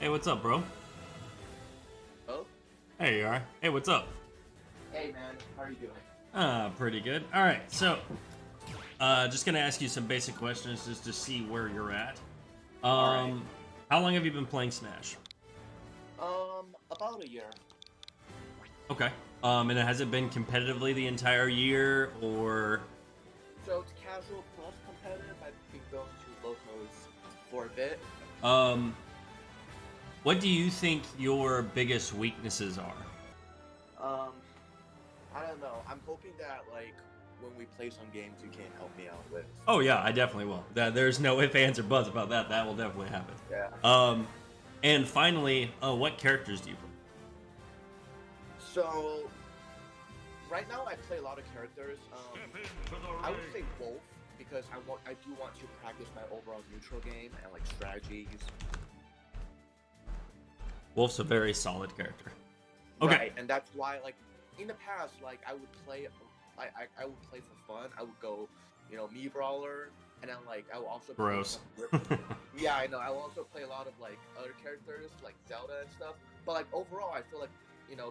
Hey, what's up, bro? Oh, Hey, you are. Hey, what's up? hey man, how are you doing? Pretty good. All right, so just gonna ask you some basic questions just to see where you're at. All right. Um, how long have you been playing Smash? About a year. Okay. And has it been competitively the entire year, or So it's casual plus competitive. I've been going to locals for a bit. um, what do you think your biggest weaknesses are? Um, I don't know. I'm hoping that like when we play some games, you can help me out with. Oh yeah, I definitely will. There's no ifs, ands, or buts about that. That will definitely happen. Yeah. Um, and finally, what characters do you play? So right now I play a lot of characters. I would say Wolf because I do want to practice my overall neutral game and like strategies. Wolf's a very solid character. Okay. Right, and that's why, like, in the past, like, I would play, I would play for fun. I would go, me brawler, and then like I would also play Gross. yeah, I know. I will also play a lot of like other characters like Zelda and stuff. But like overall, I feel like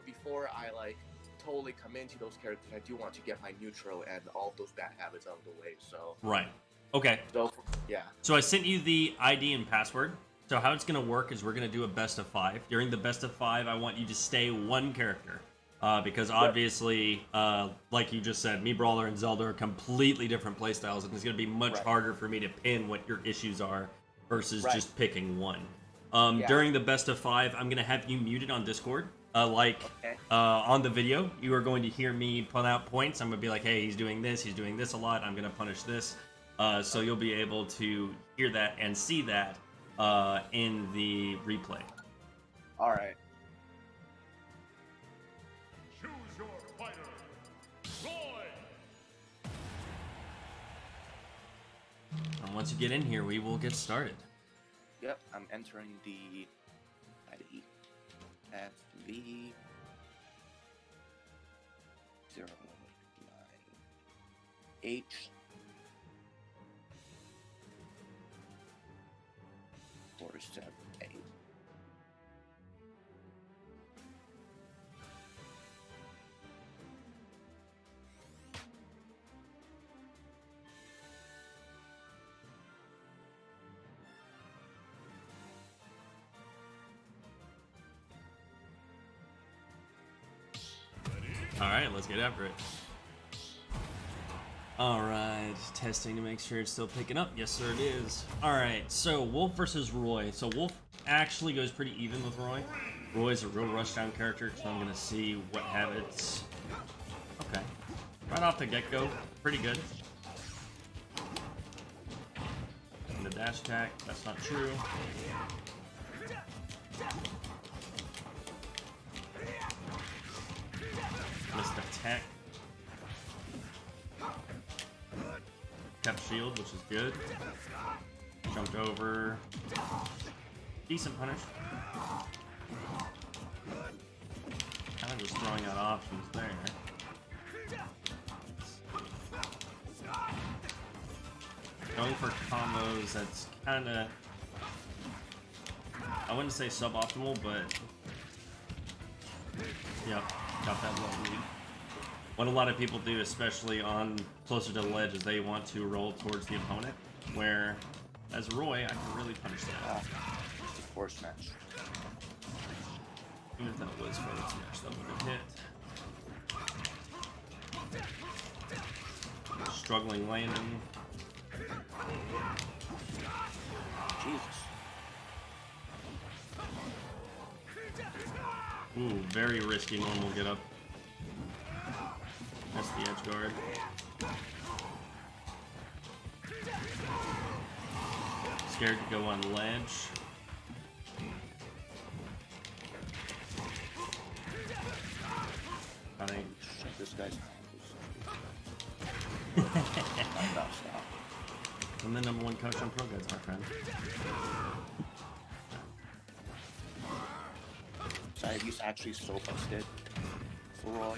before I like totally come into those characters, I do want to get my neutral and all those bad habits out of the way. So Right. Okay. so yeah. So I sent you the ID and password. So how it's going to work is we're going to do a best of 5. During the best of 5, I want you to stay one character. Because obviously, like you just said, me, Brawler, and Zelda are completely different playstyles, and it's going to be much harder for me to pin what your issues are versus just picking one. During the best of 5, I'm going to have you muted on Discord. On the video, you are going to hear me put out points. I'm going to be like, hey, he's doing this a lot. I'm going to punish this. So you'll be able to hear that and see that in the replay. All right. Choose your fighter. Roy. And once you get in here, we will get started. Yep, I'm entering the ID. FV 09H 478. All right, let's get after it. All right, testing to make sure it's still picking up. Yes, sir, it is. All right, so Wolf versus Roy. So Wolf actually goes pretty even with Roy. Roy's a real rushdown character, so I'm gonna see what habits. Okay, right off the get-go, pretty good. And the dash attack, that's not true. Missed attack. Kept shield, which is good. Jumped over. Decent punish. Kind of just throwing out options there. Going for combos, that's kind of... I wouldn't say suboptimal, but... Yep, got that low lead. What a lot of people do, especially on closer to the ledge, is they want to roll towards the opponent, where, as Roy, I can really punish that. It's a force match. Even if that was forward smash, that would have hit. Struggling landing. Jesus. Ooh, very risky normal get up. That's the edge guard. Scared to go on ledge. I think. Check this guy's. Stop. I'm the #1 coach on Pro Guides, my friend. Sorry, he's actually so busted for Roy.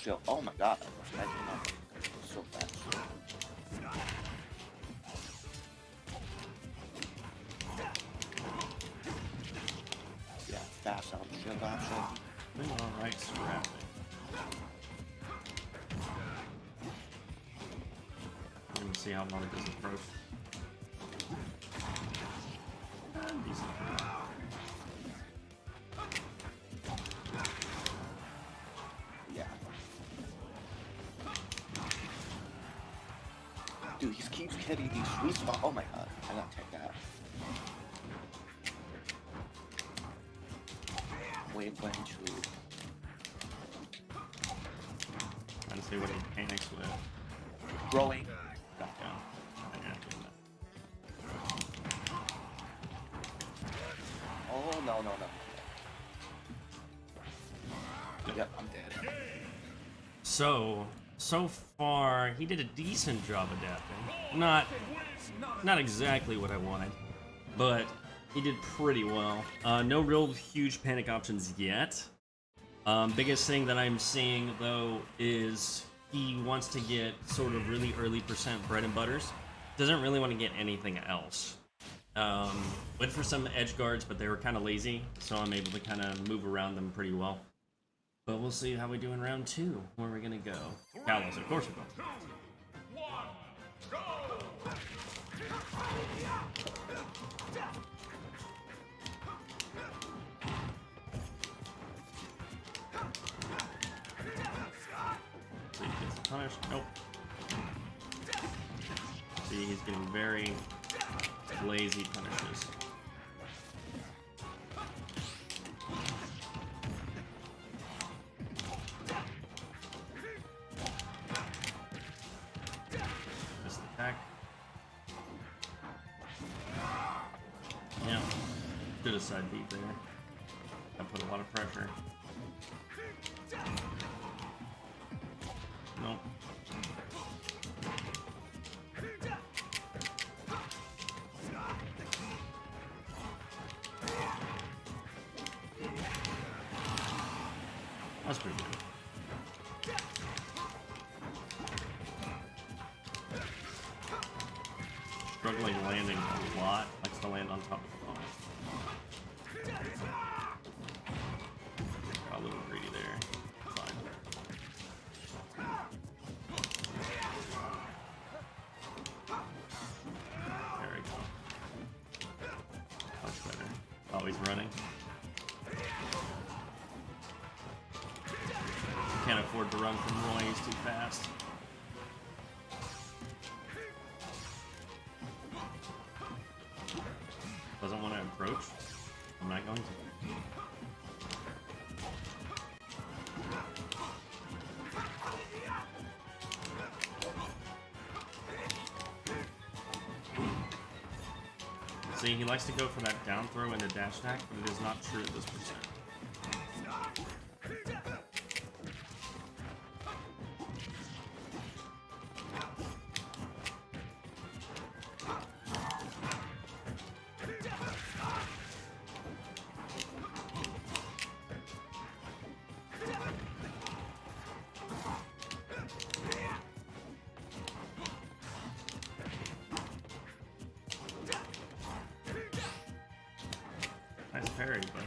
shield. Oh my god, I cannot go so fast. Yeah, fast out shield option. Doing alright scrapping. Let me see how long it does approach. Decent. Yeah. Dude, he keeps hitting these sweet spots. Oh my god, I gotta take that. Wait when to. Trying to see what he panics with. Rolling. Yeah. Yeah, doing that. Oh no. Yep, I'm dead. So far, he did a decent job adapting. Not exactly what I wanted, but he did pretty well. No real huge panic options yet. Biggest thing that I'm seeing, though, is he wants to get sort of really early % bread and butters. Doesn't really want to get anything else. Went for some edge guards, but they were kind of lazy, so I'm able to kind of move around them pretty well. But we'll see how we do in round 2. Where are we going to go? Kalos, of course we go. 2, 1, go! See, he gets punished. Nope. See, he's getting very lazy punishes. Missed the attack. Yeah. Did a side beat there. That put a lot of pressure. Nope. That's pretty good. Struggling landing a lot. Likes to land on top of the ball. Got a little greedy there. Fine. There we go. Much better. Oh, he's running. Can't afford to run from Roy, he's too fast. Doesn't want to approach. I'm not going to. See, he likes to go for that down throw and a dash attack, but it is not true at this percent. Nice parry, but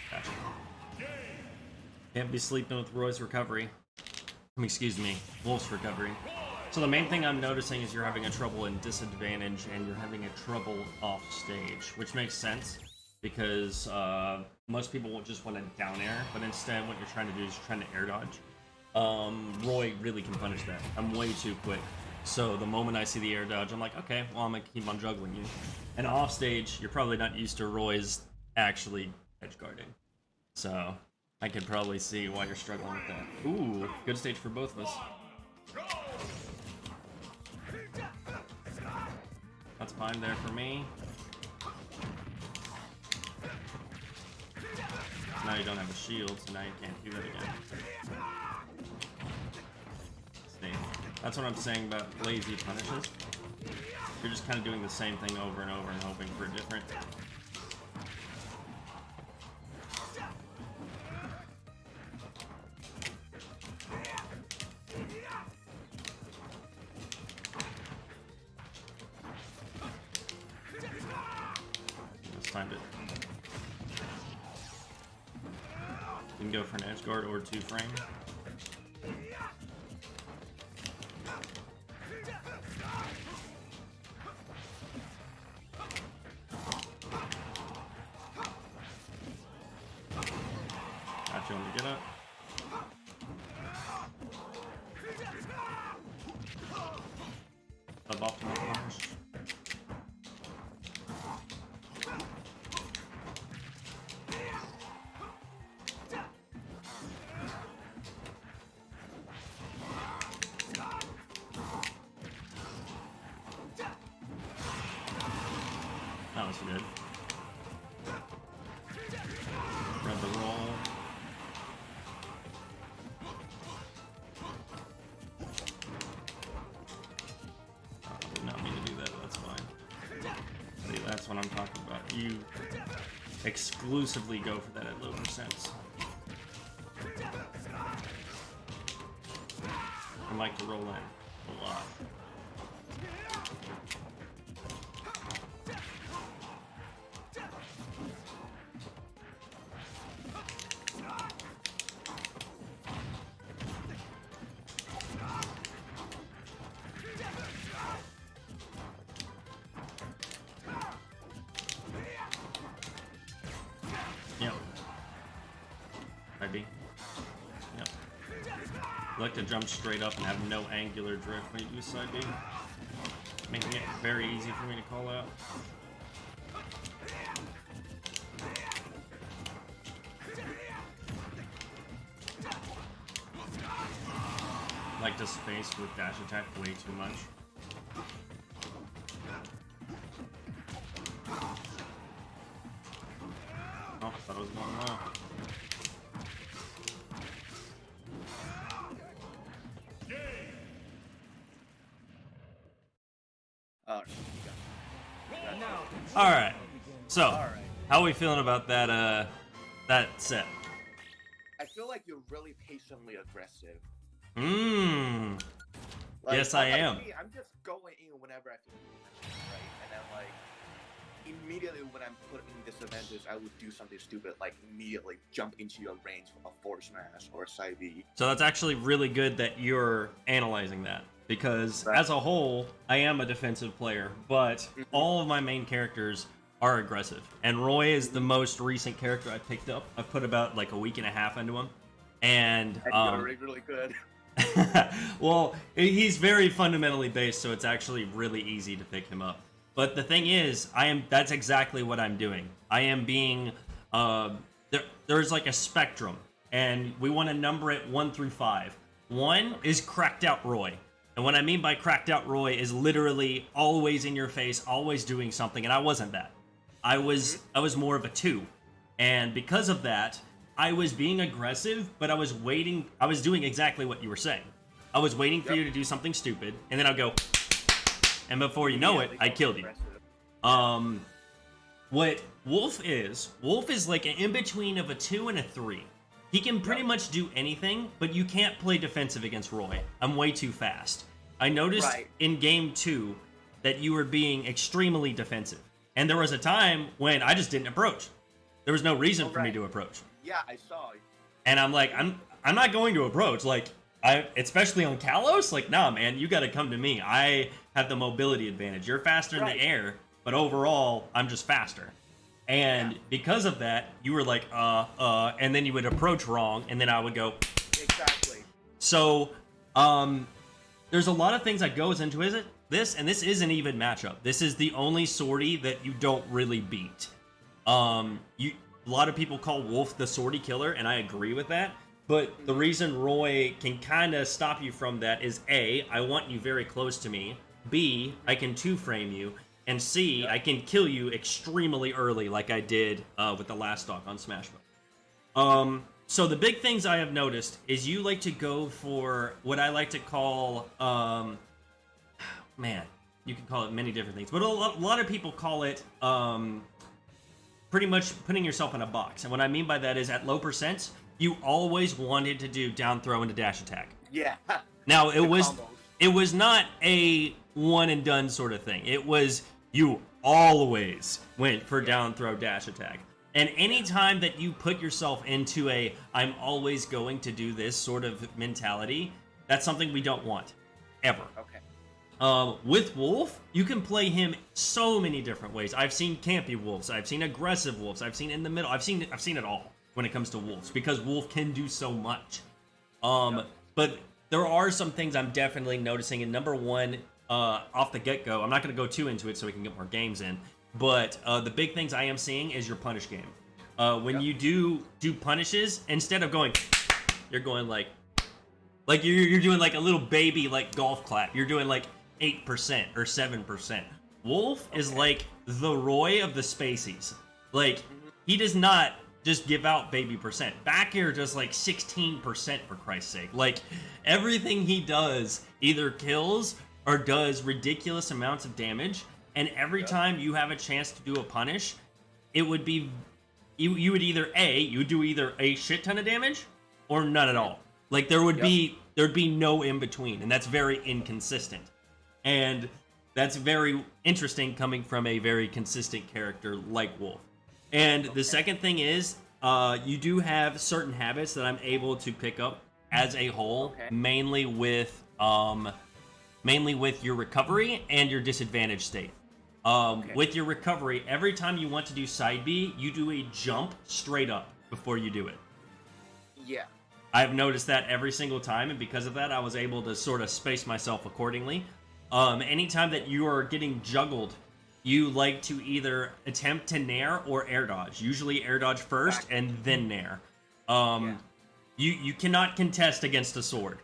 gotcha. Can't be sleeping with Roy's recovery. Excuse me, Wolf's recovery. So the main thing I'm noticing is you're having a trouble in disadvantage and you're having a trouble off stage, which makes sense because most people won't just want to down air, but instead what you're trying to do is you're trying to air dodge. Roy really can punish that. I'm way too quick. So the moment I see the air dodge, I'm like, okay, well, I'm going to keep on juggling you. And off stage, you're probably not used to Roy's actually edge guarding. So I could probably see why you're struggling with that. Ooh, good stage for both of us. That's fine there for me. Now you don't have a shield, so now you can't do that again. See, That's what I'm saying about lazy punishes. You're just kind of doing the same thing over and over and hoping for different. Let's find it. You can go for an edge guard or 2-frame. Got you on the get up. Suboptimal punish. That was good. Read the roll. Did not mean to do that, that's fine. See, that's what I'm talking about. You exclusively go for that at low percents. I like to roll in a lot. Yep. Maybe. Yep. I like to jump straight up and have no angular drift when you do side B. Making it very easy for me to call out. I like to space with dash attack way too much. Oh, thought it was going low. Alright. So, how are we feeling about that that set? I feel like you're really patiently aggressive. Mmm. Like, Yes, I am. Me, I'm just going in whenever I feel right, and then like immediately when I'm put in disadvantage, I would do something stupid, like immediately jump into your range of a forward smash or a side B. So that's actually really good that you're analyzing that, because as a whole, I am a defensive player, but all of my main characters are aggressive. And Roy is the most recent character I picked up. I've put about like a week and a half into him. And you're really good. well, he's very fundamentally based, so it's actually really easy to pick him up. But the thing is, that's exactly what I'm doing. I am being there's like a spectrum, and we want to number it 1 through 5. 1 is cracked out Roy. And what I mean by cracked out Roy is literally always in your face, always doing something, and I wasn't that. I was more of a 2. And because of that, I was being aggressive, but I was waiting. I was doing exactly what you were saying. I was waiting for you to do something stupid, and then I'll go, and before you know it, I killed you. What Wolf is like an in-between of a 2 and a 3. He can pretty much do anything, but you can't play defensive against Roy. I'm way too fast. I noticed in game 2 that you were being extremely defensive. And there was a time when I just didn't approach. There was no reason for me to approach. Yeah, I saw. And I'm like, I'm not going to approach. Like, especially on Kalos, like, nah, man, you got to come to me. I have the mobility advantage. You're faster in the air, but overall, I'm just faster. And because of that, you were like, and then you would approach wrong, and then I would go. Exactly. So, there's a lot of things that goes into this, and this is an even matchup. This is the only sortie that you don't really beat. A lot of people call Wolf the sortie killer, and I agree with that. But the reason Roy can kind of stop you from that is A, I want you very close to me. B, I can 2-frame you. And C, I can kill you extremely early like I did with the last stock on Smash Bros. So the big things I have noticed is you like to go for what I like to call, man, you can call it many different things, but a lot of people call it pretty much putting yourself in a box. And what I mean by that is at low percents, you always wanted to do down throw into dash attack. Yeah. Now it combos. was not a one and done sort of thing. It was you always went for down throw dash attack. And anytime that you put yourself into a I'm always going to do this sort of mentality, that's something we don't want. Ever. Okay. With Wolf, you can play him so many different ways. I've seen campy wolves, I've seen aggressive wolves, I've seen in the middle, I've seen it all when it comes to wolves, because Wolf can do so much. But there are some things I'm definitely noticing, and number one, off the get-go, I'm not going to go too into it so we can get more games in, but the big things I am seeing is your punish game. When you do punishes, instead of going, you're going like you're doing like a little baby like golf clap. You're doing like 8% or 7%. Wolf is like the Roy of the Spaceys. Like, he does not just give out baby percent. Back here does like 16% for Christ's sake. Like, everything he does either kills or does ridiculous amounts of damage. And every time you have a chance to do a punish, it would be you would either do either a shit ton of damage or none at all. Like, there'd be no in between, and that's very inconsistent. And that's very interesting coming from a very consistent character like Wolf. And the second thing is, you do have certain habits that I'm able to pick up as a whole, mainly with your recovery and your disadvantage state. With your recovery, every time you want to do side B, you do a jump straight up before you do it. Yeah. I've noticed that every single time, and because of that, I was able to sort of space myself accordingly. Anytime that you are getting juggled, you like to either attempt to nair or air dodge. Usually air dodge first and then nair. You cannot contest against a sword.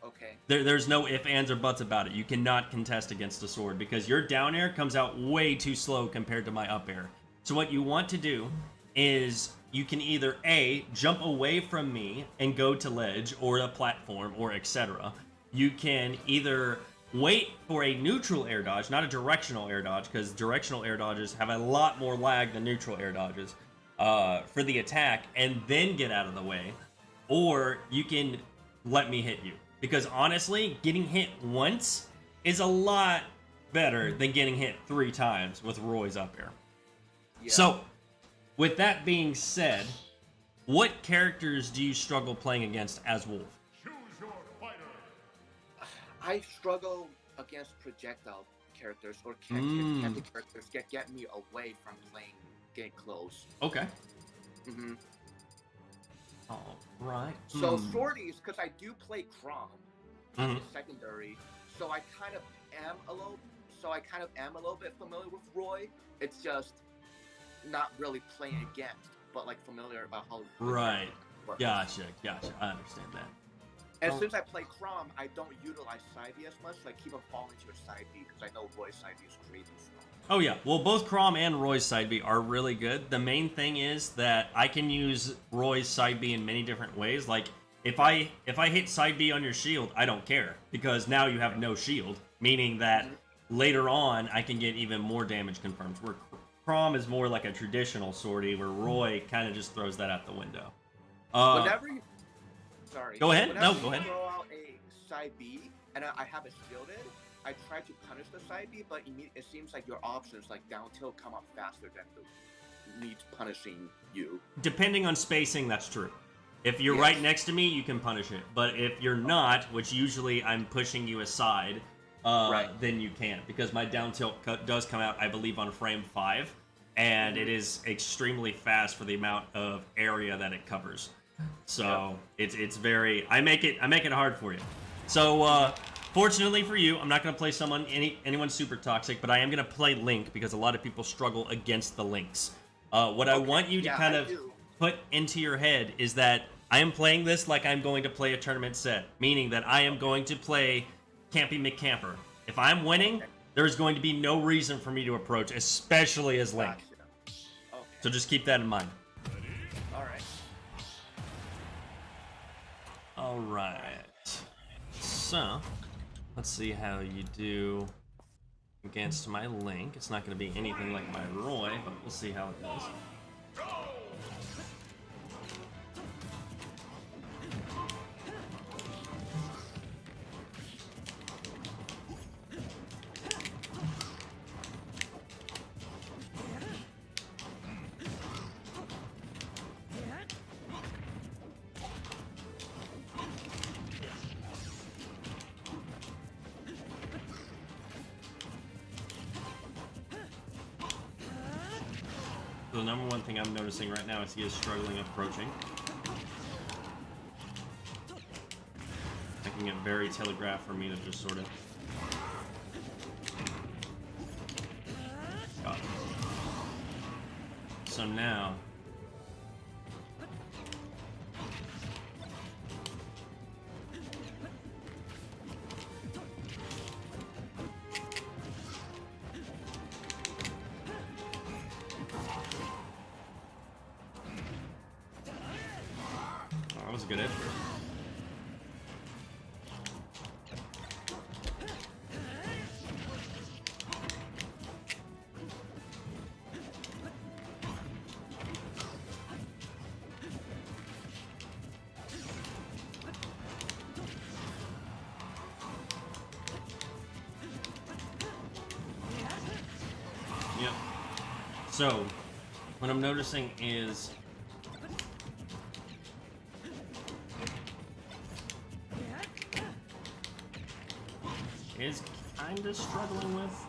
Okay. There's no ifs, ands, or buts about it. You cannot contest against a sword because your down air comes out way too slow compared to my up air. So what you want to do is you can either A, jump away from me and go to ledge or a platform or etc. You can either wait for a neutral air dodge, not a directional air dodge, because directional air dodges have a lot more lag than neutral air dodges for the attack, and then get out of the way. Or you can let me hit you. Because honestly, getting hit once is a lot better than getting hit 3 times with Roy's up air. Yeah. So, with that being said, what characters do you struggle playing against as Wolf? Choose your fighter. I struggle against projectile characters or campy characters get me away from getting close. Okay. Mm-hmm. All right. So shorties, because I do play Crom as a secondary, so I kind of am a little bit familiar with Roy. It's just not really playing against, but like familiar about how. Right. Gotcha. I understand that. And since I play Crom, I don't utilize side B as much. Like, keep on falling to your side B because I know Roy's side B is crazy. Oh yeah, well both Crom and Roy's side B are really good. The main thing is that I can use Roy's side B in many different ways. Like, if I hit side B on your shield, I don't care, because now you have no shield, meaning that later on I can get even more damage confirmed. Where Crom is more like a traditional sortie, where Roy kind of just throws that out the window. Whenever you... Sorry. Go ahead. Whenever Go ahead. you throw out a side B, and I have it shielded, I try to punish the side B, but it seems like your options, like down tilt, come up faster than the me punishing you. Depending on spacing, that's true. If you're right next to me, you can punish it. But if you're not, which usually I'm pushing you aside, then you can't. Because my down tilt does come out, I believe, on frame 5. And it is extremely fast for the amount of area that it covers. So it's very... I make it hard for you. So, fortunately for you, I'm not going to play anyone super toxic, but I am going to play Link, because a lot of people struggle against the Links. What I want you to kind of put into your head is that I am playing this like I'm going to play a tournament set, meaning that I am going to play Campy McCamper. If I'm winning, there's going to be no reason for me to approach, especially as Link. Gotcha. Okay. So just keep that in mind. All right. Alright. So, let's see how you do against my Link. It's not going to be anything like my Roy, but we'll see how it goes. The number one thing I'm noticing right now is he is struggling approaching. Making it very telegraphed for me to just sort of... Got it. So now... That was a good edge grip. Yep. So, what I'm noticing is kind of struggling with.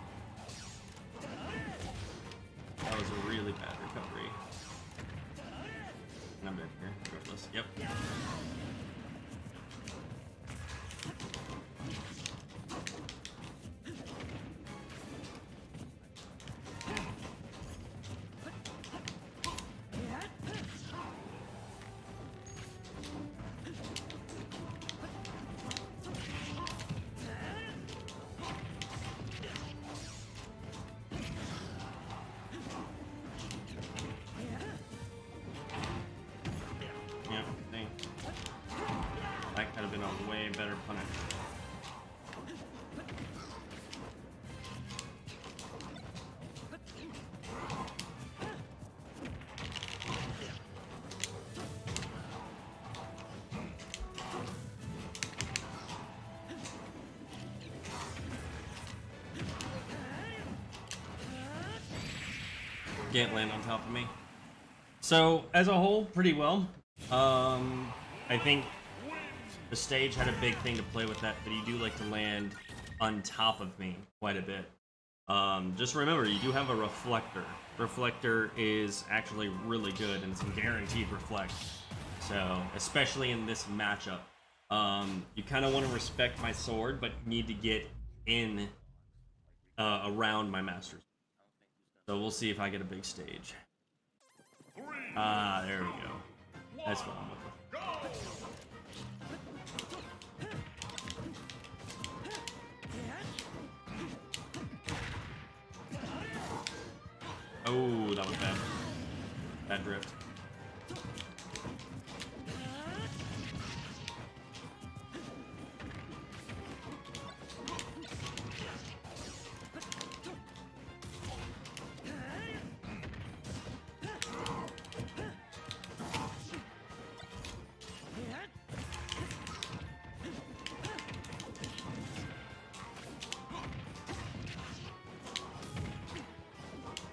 That was a really bad recovery. And I'm dead here, regardless. Yep. That could have been a way better punish. Can't land on top of me. So, as a whole, pretty well. I think the stage had a big thing to play with that, but you do like to land on top of me quite a bit. Just remember, you do have a reflector. Reflector is actually really good, and it's a guaranteed reflect. So, especially in this matchup, you kind of want to respect my sword, but need to get in around my masters. So we'll see if I get a big stage. Ah, there we go. That's what I'm looking for. Oh, that was bad. Bad drift.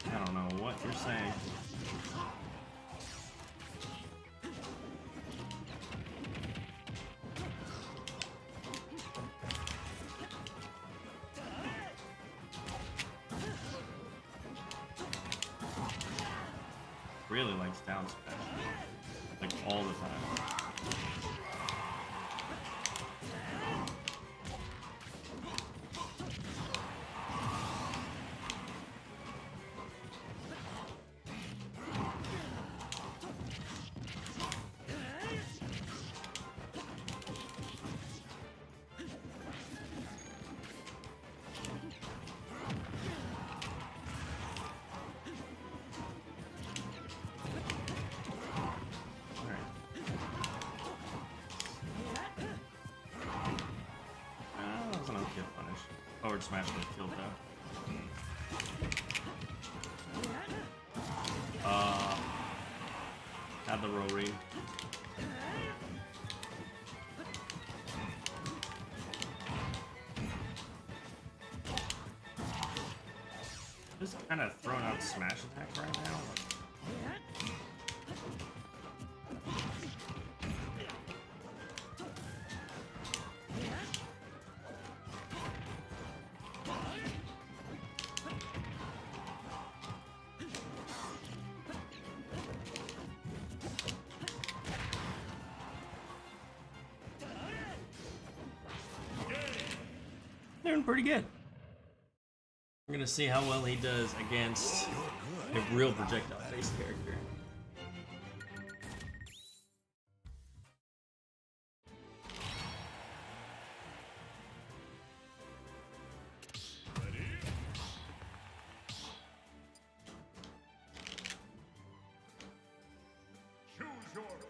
I don't know what you're saying. Really likes down smash, like all the time. smash would have killed though. Had the roll read. Just kind of throwing out smash attack right now. Doing pretty good. We're gonna see how well he does against a real projectile-based character.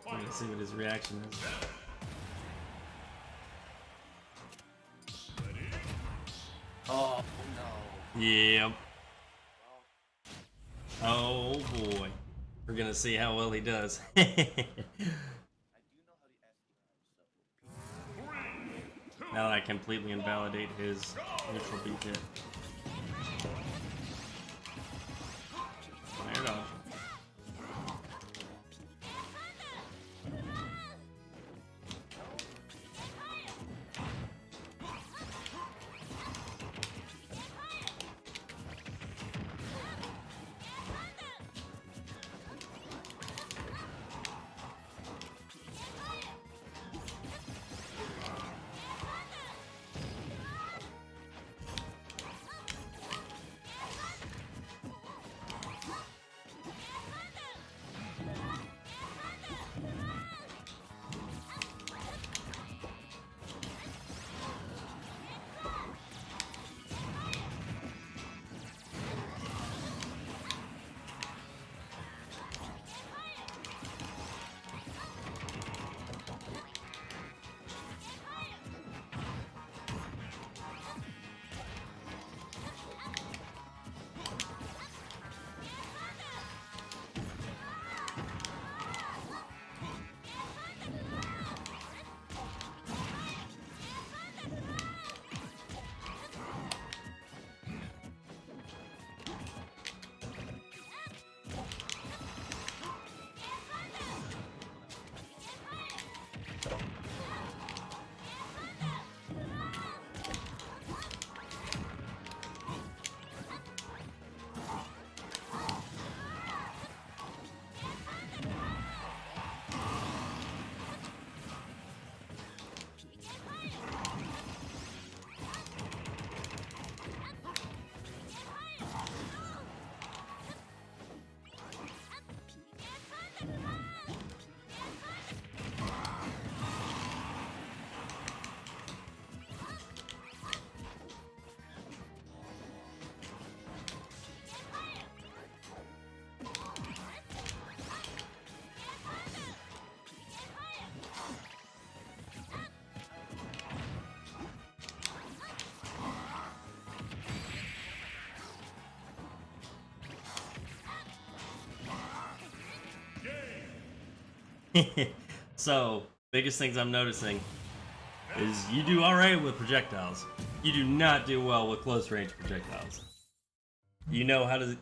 I'm gonna see what his reaction is. Oh no. Yep. Oh boy. We're gonna see how well he does. Now that I completely invalidate his neutral beat hit. Fire dodge. So, biggest things I'm noticing is you do alright with projectiles. You do not do well with close range projectiles. You know how to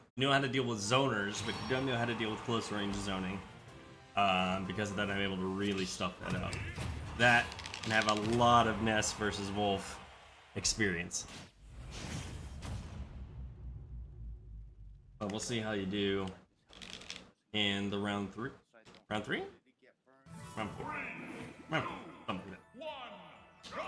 deal with zoners, but you don't know how to deal with close range zoning. Because of that, I'm able to really stuff that out. That and have a lot of Ness versus Wolf experience. But we'll see how you do in the round 3. Round 3? Round 4. Round 4. Something like that. 1, go!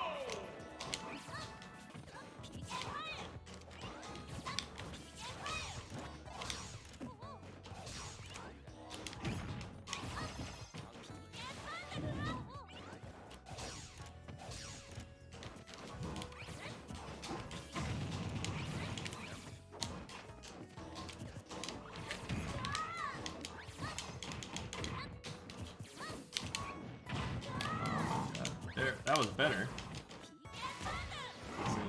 There, that was better. Let's see.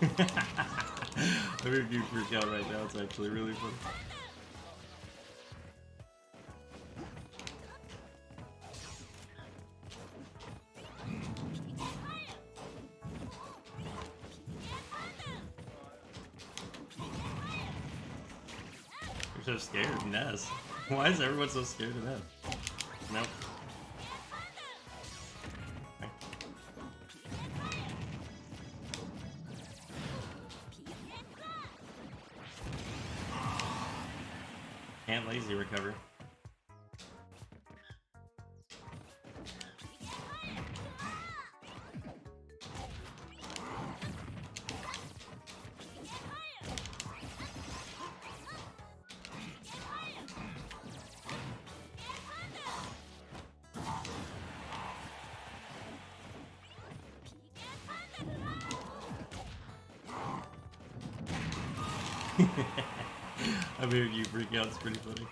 I mean, you freak out right now. It's actually really funny. You're so scared of Ness. Why is everyone so scared of Ness? Nope. Can't lazy recover. I'm hearing you freak out, it's pretty funny.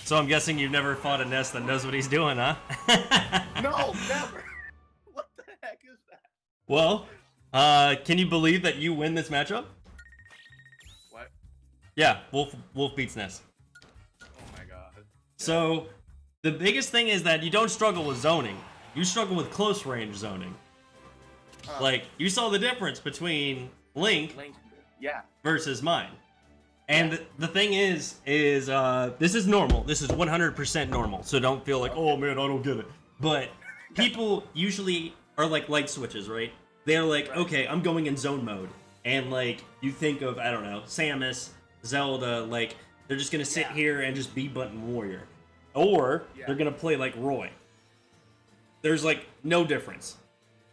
So I'm guessing you've never fought a Ness that knows what he's doing, huh? No, never. What the heck is that? Well, can you believe that you win this matchup? What? Yeah, Wolf beats Ness. Oh my god. So, the biggest thing is that you don't struggle with zoning. You struggle with close range zoning. Like, you saw the difference between Link Yeah. versus mine. And the thing is this is normal. This is 100% normal. So don't feel like, oh man, I don't get it. But people usually are like light switches, right? They're like, okay, I'm going in zone mode. And like, you think of, I don't know, Samus, Zelda, like, they're just going to sit here and just be button warrior. Or they're going to play like Roy. There's like no difference.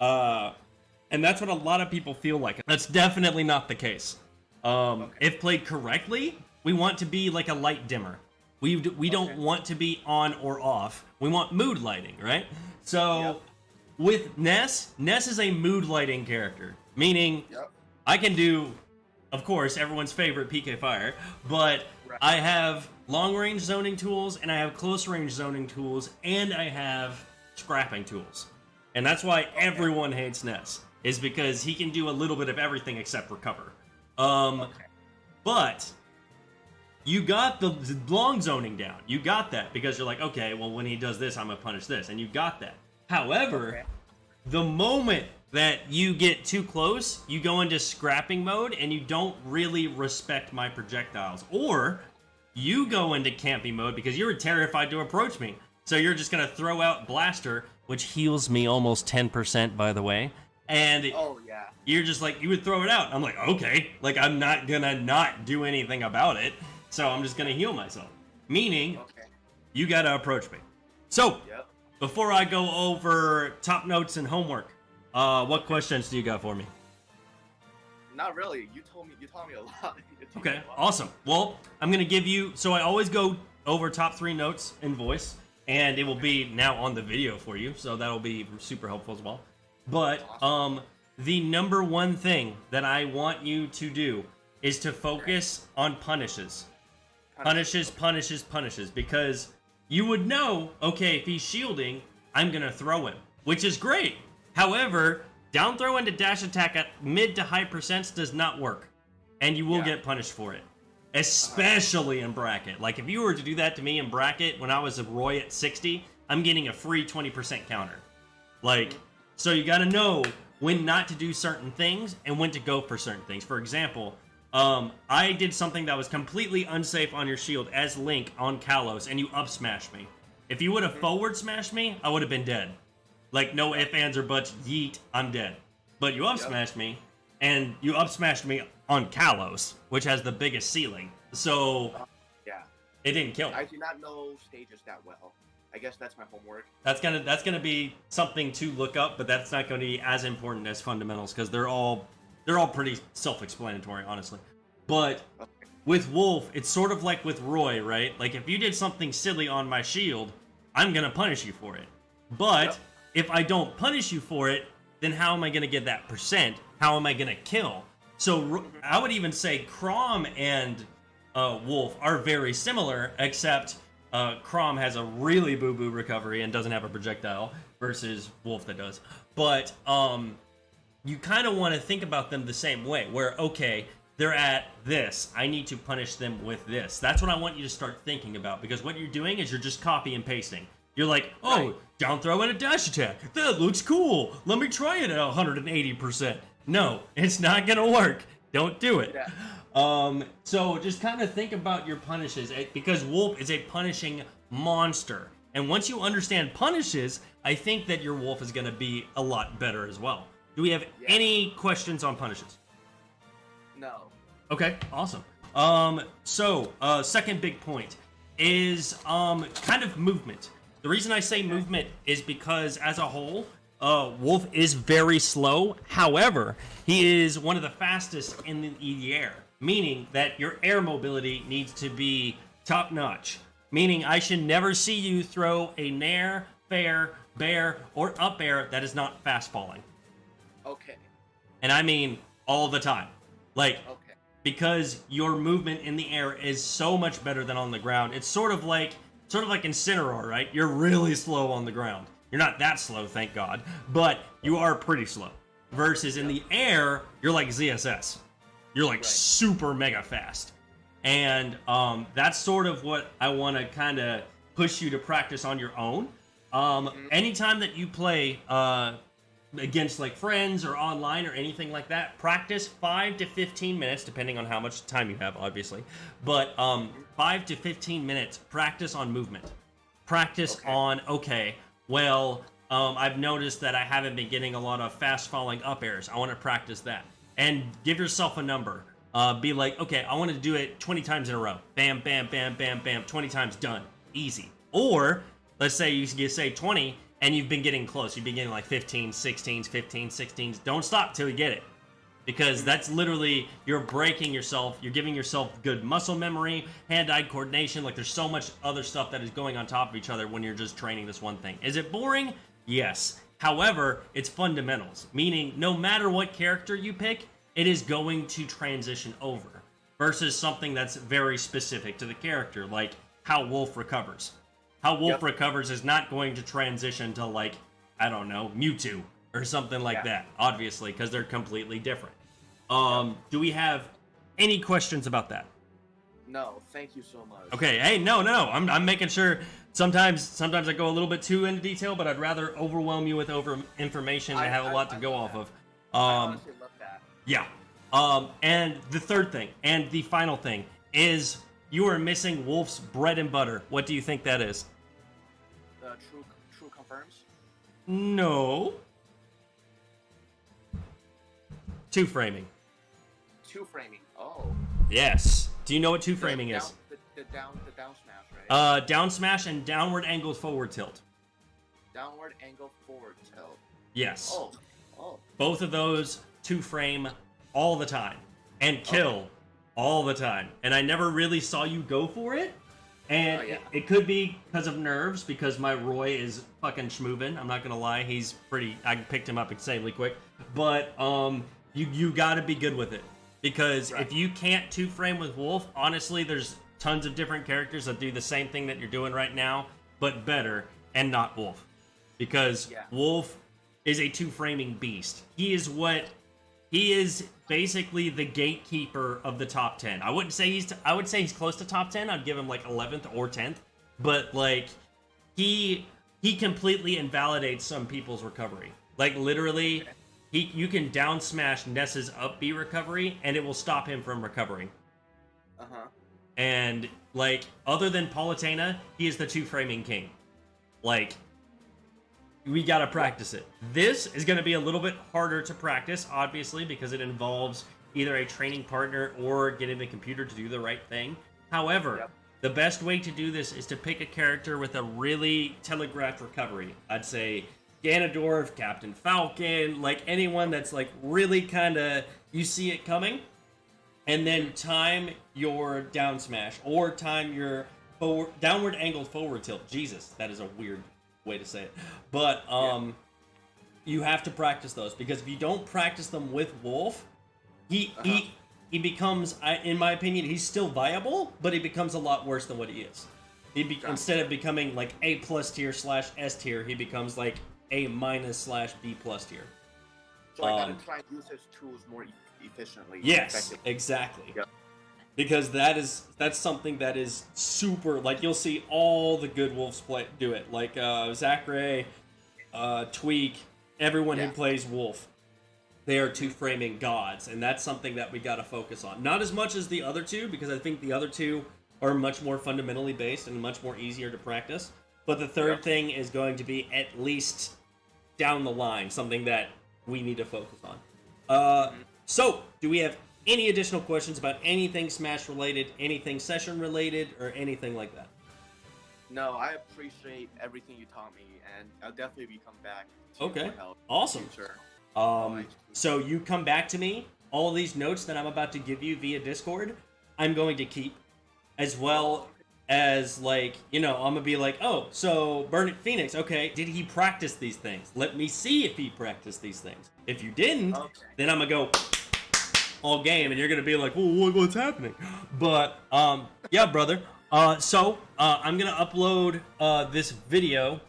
And that's what a lot of people feel like. That's definitely not the case. If played correctly, we want to be like a light dimmer. We don't want to be on or off. We want mood lighting, right? So with Ness is a mood lighting character, meaning I can do, of course, everyone's favorite PK Fire, but I have long range zoning tools and I have close range zoning tools and I have scrapping tools. And that's why everyone hates Ness, is because he can do a little bit of everything except recover. But you got the long zoning down. You got that because you're like, okay, well, when he does this, I'm gonna punish this, and you got that. However, the moment that you get too close, you go into scrapping mode and you don't really respect my projectiles, or you go into camping mode because you're terrified to approach me. So you're just gonna throw out Blaster, which heals me almost 10%, by the way. And you're just like, you would throw it out. I'm like, okay, like I'm not gonna not do anything about it, so I'm just gonna heal myself. Meaning, you gotta approach me. So, before I go over top notes and homework, what questions do you got for me? Not really. You told me a lot. Okay, awesome. Well, I'm gonna give you. So I always go over top 3 notes in voice, and it will be now on the video for you. So that'll be super helpful as well. But the number one thing that I want you to do is to focus on punishes. Punishes, because you would know, okay, if he's shielding, I'm gonna throw him, which is great. However, down throw into dash attack at mid to high percents does not work, and you will get punished for it, especially in bracket. Like, if you were to do that to me in bracket when I was a Roy at 60, I'm getting a free 20% counter. Like, so you gotta know when not to do certain things and when to go for certain things. For example, I did something that was completely unsafe on your shield as Link on Kalos, and you up smashed me. If you would have forward smashed me, I would have been dead. Like, no ifs, ands, or buts, yeet, I'm dead. But you up smashed me, and you up smashed me on Kalos, which has the biggest ceiling. So, it didn't kill me. I do not know stages that well. I guess that's my homework. That's gonna be something to look up, but that's not going to be as important as fundamentals because they're all pretty self-explanatory, honestly. But with Wolf, it's sort of like with Roy, right? Like, if you did something silly on my shield, I'm gonna punish you for it. But if I don't punish you for it, then how am I gonna get that percent? how am I gonna kill? So I would even say Crom and Wolf are very similar, except Crom has a really boo-boo recovery and doesn't have a projectile versus Wolf that does. But you kind of want to think about them the same way, where, okay, they're at this, I need to punish them with this. That's what I want you to start thinking about, because what you're doing is you're just copy and pasting. You're like, oh, right, down throw and a dash attack. That looks cool. Let me try it at 180%. No, it's not going to work. Don't do it. Yeah. So just kind of think about your punishes, because Wolf is a punishing monster. And once you understand punishes, I think that your Wolf is going to be a lot better as well. Do we have any questions on punishes? No. Okay, awesome. So second big point is kind of movement. The reason I say movement is because as a whole, Wolf is very slow. However, he is one of the fastest in the air, meaning that your air mobility needs to be top notch. Meaning I should never see you throw a nair, fair, bear, or up air that is not fast falling. Okay. And I mean all the time. Like, okay, because your movement in the air is so much better than on the ground. It's sort of like Incineroar, right? You're really slow on the ground. You're not that slow, thank God, but you are pretty slow. Versus in the air, you're like ZSS. You're like super mega fast. And that's sort of what I want to kind of push you to practice on your own. Anytime that you play against like friends or online or anything like that, practice 5 to 15 minutes, depending on how much time you have, obviously. But 5 to 15 minutes, practice on movement. Practice on, well, I've noticed that I haven't been getting a lot of fast falling up airs. I want to practice that. And give yourself a number. Be like, okay, I want to do it 20 times in a row. Bam, bam, bam, bam, bam, 20 times, done. Easy. Or, let's say you say 20, and you've been getting close. You've been getting like 15, 16s, 15, 16s. Don't stop till you get it. Because that's literally, you're breaking yourself. You're giving yourself good muscle memory, hand-eye coordination. Like, there's so much other stuff that is going on top of each other when you're just training this one thing. Is it boring? Yes. However, it's fundamentals. Meaning, no matter what character you pick, it is going to transition over. Versus something that's very specific to the character, like how Wolf recovers. How Wolf recovers is not going to transition to, like, I don't know, Mewtwo or something like that, obviously, because they're completely different. Do we have any questions about that? No, thank you so much. Okay, hey, no. I'm making sure. Sometimes I go a little bit too into detail, but I'd rather overwhelm you with information. I have a lot to go off of. I honestly love that. Yeah. And the third thing, and the final thing, is you are missing Wolf's bread and butter. What do you think that is? True confirms? No. Two framing. Two framing. Oh. Yes. Do you know what two framing is? The down smash, right? Down smash and downward angled forward tilt. Downward angle forward tilt. Yes. Oh. Both of those two frame all the time and kill all the time. And I never really saw you go for it. And it could be because of nerves, because my Roy is fucking schmoovin'. I'm not gonna lie, he's pretty. I picked him up insanely quick. But you gotta be good with it, because if you can't two frame with Wolf, honestly, there's tons of different characters that do the same thing that you're doing right now, but better, and not Wolf, because Wolf is a two framing beast. He is basically the gatekeeper of the top 10. I wouldn't say I would say he's close to top 10. I'd give him like 11th or 10th. But like he completely invalidates some people's recovery. Like literally you can down smash Ness's up B recovery and it will stop him from recovering. And like other than Palutena, he is the two framing king. Like, we gotta practice it. This is gonna be a little bit harder to practice, obviously, because it involves either a training partner or getting the computer to do the right thing. However, the best way to do this is to pick a character with a really telegraphed recovery. I'd say Ganondorf, Captain Falcon, like anyone that's like really kinda, you see it coming, and then time your down smash, or time your downward angled forward tilt. Jesus, that is a weird way to say it. But You have to practice those, because if you don't practice them with Wolf, he becomes, in my opinion, he's still viable, but he becomes a lot worse than what he is. Instead of becoming like A+ tier / S tier, he becomes like A- / B+ tier. So I gotta try and use his tools more efficiently. Yes, exactly. Yep. Because that's something that is super, like, you'll see all the good Wolves do it. Like Zachary, Tweak, everyone who plays Wolf. They are two framing gods, and that's something that we gotta focus on. Not as much as the other two, because I think the other two are much more fundamentally based and much more easier to practice. But the third thing is going to be, at least down the line, something that we need to focus on. So, do we have any additional questions about anything Smash related, anything session related, or anything like that? No, I appreciate everything you taught me, and I'll definitely be coming back to you for help. Awesome. In the future. So you come back to me, all these notes that I'm about to give you via Discord, I'm going to keep, as well as, like, you know, I'm gonna be like, oh, so Burnett Phoenix, okay, did he practice these things? Let me see if he practiced these things. If you didn't, then I'm gonna go all game, and you're gonna be like, well, what's happening? But yeah, brother. So I'm gonna upload this video